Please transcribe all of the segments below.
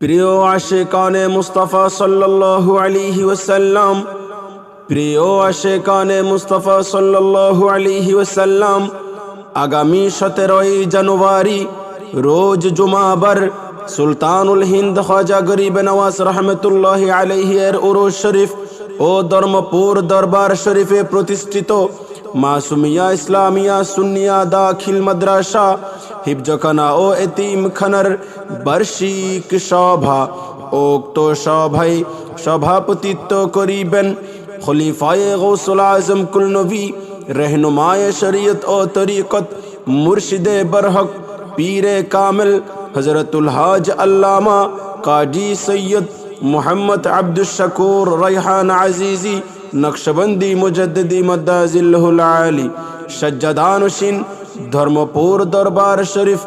প্রিয় আশিকানে মুস্তাফা সাল্লাল্লাহু আলাইহি ওয়াসাল্লাম, প্রিয় আশিকানে মুস্তাফা সাল্লাল্লাহু আলাইহি ওয়াসাল্লাম, আগামী 17ই জানুয়ারি রোজ জুমাবার সুলতানুল হিন্দ খাজা গরিব নওয়াজ রহমতুল্লাহি আলাইহি এর উরুস শরীফ ও ধর্মপুর দরবার শরীফে প্রতিষ্ঠিত মাসুমিয়া ইসলামিয়া সুন্নিয়া দাখিল মাদ্রাসা হিফজখানা ও এতিমখানার বার্ষিক সভা উক্ত সভায় সভাপতিত্ব করিবেন খলিফায়ে গৌসুল আজম কুল নবী रहनुमाए शरीयत और तरीक़त मुर्शिदे बरहक पीरे कामिल हज़रतुल हाज अल्लामा काजी सैयद मोहम्मद अब्दुल शकूर रैहान अज़ीज़ी नक्शबंदी मुजद्दिदी मद्दाजिल्लहुल आली सज्जादानुशीन धर्मपुर दरबार शरीफ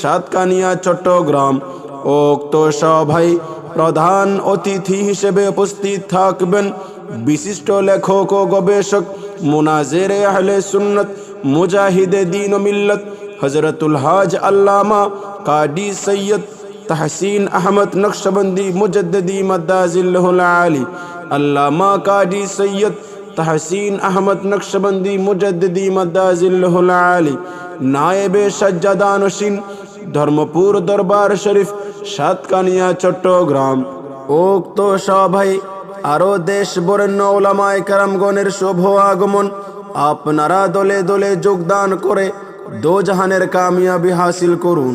सातकानिया चट्टग्राम उक्त सभाय प्रधान अतिथि हिसेबे उपस्थित थाकबेन विशिष्ट लेखक ও গবেষক मुनाज़िर अहले सुन्नत मुजाहिदे दीन व मिल्लत हज़रतुल हाज अल्लामा काजी सैयद तहसीन अहमद नक्शबंदी मुजद्दिदी मद्दाजिल्लहुल आली अल्लामा काजी सैयद तहसीन अहमद नक्शबंदी मुजद्दिदी मद्दाजिल्लहुल आली नायबे सज्जादानुशीन धर्मपुर दरबार शरीफ सातकानिया चट्टग्राम उक्त सभाয় आरो देश बरेण्य उलामाए केरामगणের শুভ আগমন আপনারা দলে দলে যোগদান করে দোজাহানের কামিয়াবি হাসিল করুন।